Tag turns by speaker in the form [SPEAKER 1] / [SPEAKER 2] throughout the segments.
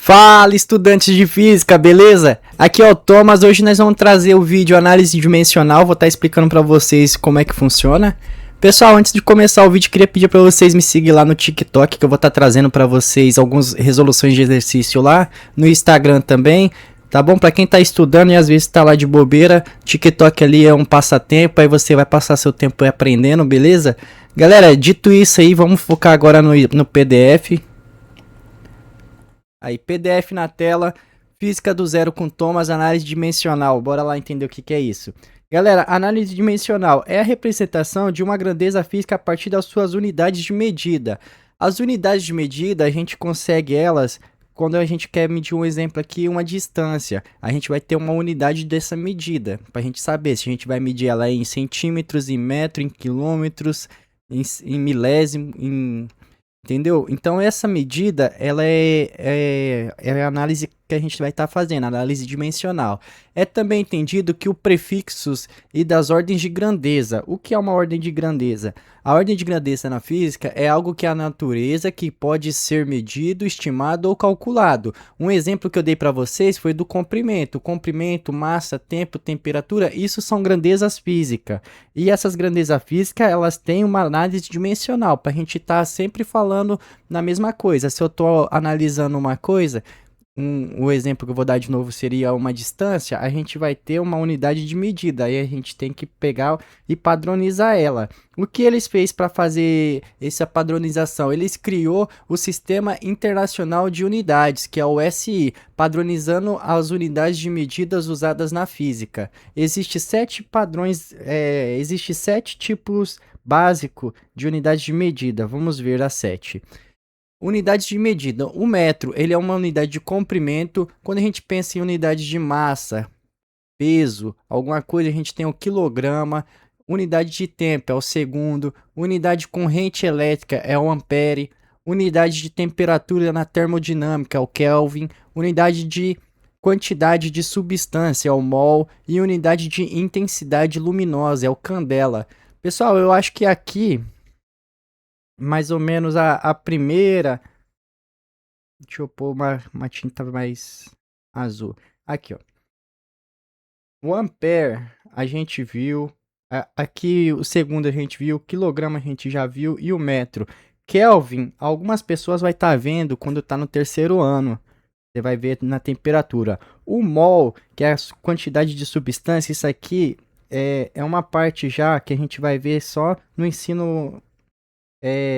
[SPEAKER 1] Fala, estudantes de física, beleza? Aqui é o Thomas, hoje nós vamos trazer o vídeo análise dimensional, vou estar explicando para vocês como é que funciona. Pessoal, antes de começar o vídeo, queria pedir para vocês me seguir lá no TikTok, que eu vou estar trazendo para vocês algumas resoluções de exercício lá, no Instagram também, tá bom? Para quem tá estudando e às vezes tá lá de bobeira, TikTok ali é um passatempo, aí você vai passar seu tempo aprendendo, beleza? Galera, dito isso aí, vamos focar agora no PDF. Aí, PDF na tela, Física do Zero com Thomas, análise dimensional. Bora lá entender o que é isso. Galera, análise dimensional é a representação de uma grandeza física a partir das suas unidades de medida. As unidades de medida, a gente consegue elas quando a gente quer medir um exemplo aqui, uma distância. A gente vai ter uma unidade dessa medida, para a gente saber se a gente vai medir ela em centímetros, em metro, em quilômetros, em milésimo, entendeu? Então essa medida, ela é a análise que a gente vai estar fazendo, análise dimensional. É também entendido que o prefixos e das ordens de grandeza. O que é uma ordem de grandeza? A ordem de grandeza na física é algo que é a natureza, que pode ser medido, estimado ou calculado. Um exemplo que eu dei para vocês foi do comprimento. Comprimento, massa, tempo, temperatura, isso são grandezas físicas. E essas grandezas físicas, elas têm uma análise dimensional, para a gente estar sempre falando na mesma coisa. Se eu estou analisando uma coisa, o exemplo que eu vou dar de novo seria uma distância, a gente vai ter uma unidade de medida, aí a gente tem que pegar e padronizar ela. O que eles fez para fazer essa padronização? Eles criou o Sistema Internacional de Unidades, que é o SI, padronizando as unidades de medidas usadas na física. Existem 7 padrões, existe 7 tipos básicos de unidades de medida. Vamos ver as 7. Unidades de medida. O metro, ele é uma unidade de comprimento. Quando a gente pensa em unidade de massa, peso, alguma coisa, a gente tem o quilograma. Unidade de tempo é o segundo. Unidade de corrente elétrica é o ampere. Unidade de temperatura na termodinâmica é o Kelvin. Unidade de quantidade de substância é o mol. E unidade de intensidade luminosa é o candela. Pessoal, eu acho que aqui mais ou menos a primeira. Deixa eu pôr uma tinta mais azul. Aqui, ó. O ampere a gente viu. Aqui o segundo a gente viu. Quilograma a gente já viu. E o metro. Kelvin, algumas pessoas vai estar vendo quando está no terceiro ano. Você vai ver na temperatura. O mol, que é a quantidade de substância, isso aqui é uma parte já que a gente vai ver só no ensino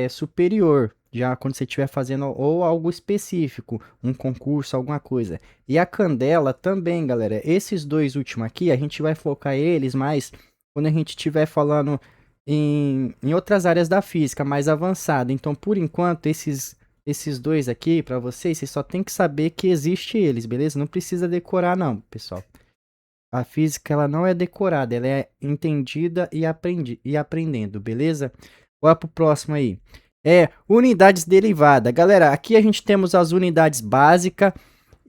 [SPEAKER 1] superior, já quando você estiver fazendo ou algo específico, um concurso, alguma coisa. E a candela também, galera. Esses dois últimos aqui, a gente vai focar eles mais quando a gente estiver falando em outras áreas da física mais avançada. Então, por enquanto, esses dois aqui, para vocês só tem que saber que existe eles, beleza? Não precisa decorar não, pessoal. A física, ela não é decorada, ela é entendida e aprendendo, beleza? Bora pro próximo aí. Unidades derivadas. Galera, aqui a gente temos as unidades básicas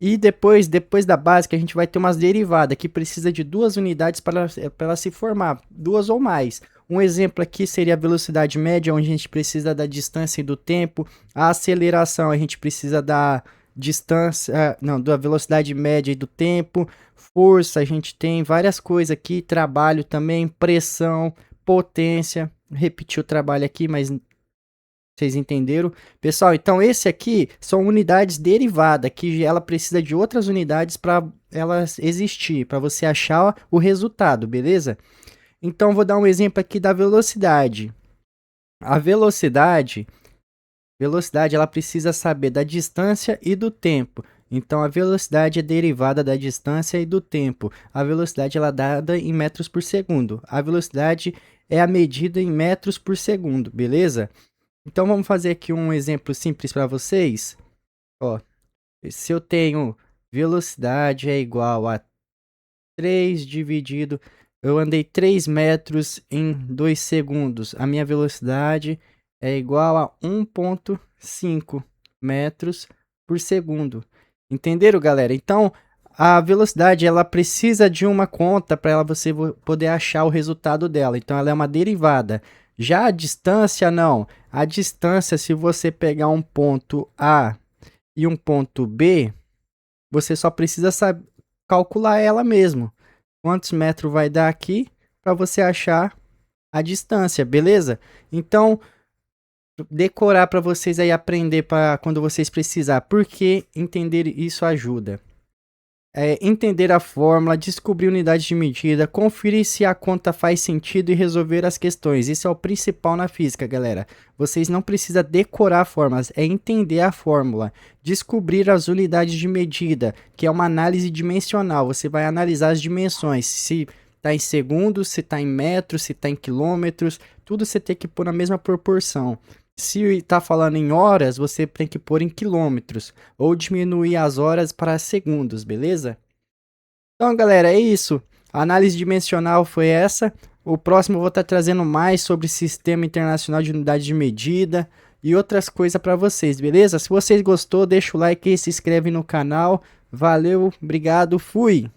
[SPEAKER 1] e depois da básica a gente vai ter umas derivadas que precisa de 2 unidades para ela se formar, 2 ou mais. Um exemplo aqui seria a velocidade média, onde a gente precisa da distância e do tempo. A aceleração, a gente precisa da distância, não, da velocidade média e do tempo. Força, a gente tem várias coisas aqui, trabalho também, pressão, potência. Repetir o trabalho aqui, mas vocês entenderam. Pessoal, então esse aqui são unidades derivadas, que ela precisa de outras unidades para ela existir, para você achar o resultado, beleza? Então vou dar um exemplo aqui da velocidade. A velocidade ela precisa saber da distância e do tempo. Então a velocidade é derivada da distância e do tempo. A velocidade ela é dada em metros por segundo. A velocidade é a medida em metros por segundo, beleza? Então vamos fazer aqui um exemplo simples para vocês. Ó, se eu tenho velocidade é igual a 3 dividido, eu andei 3 metros em 2 segundos. A minha velocidade é igual a 1,5 metros por segundo. Entenderam, galera? Então, a velocidade ela precisa de uma conta para você poder achar o resultado dela. Então, ela é uma derivada. Já a distância, não. A distância, se você pegar um ponto A e um ponto B, você só precisa saber calcular ela mesmo. Quantos metros vai dar aqui para você achar a distância, beleza? Então, decorar para vocês aí aprender para quando vocês precisar, porque entender isso ajuda. Entender a fórmula, descobrir unidade de medida, conferir se a conta faz sentido e resolver as questões. Isso é o principal na física, galera. Vocês não precisam decorar fórmulas, é entender a fórmula. Descobrir as unidades de medida, que é uma análise dimensional. Você vai analisar as dimensões, se está em segundos, se está em metros, se está em quilômetros, tudo você tem que pôr na mesma proporção. Se está falando em horas, você tem que pôr em quilômetros ou diminuir as horas para segundos, beleza? Então, galera, é isso. A análise dimensional foi essa. O próximo eu vou estar trazendo mais sobre Sistema Internacional de Unidade de Medida e outras coisas para vocês, beleza? Se vocês gostou, deixa o like e se inscreve no canal. Valeu, obrigado, fui!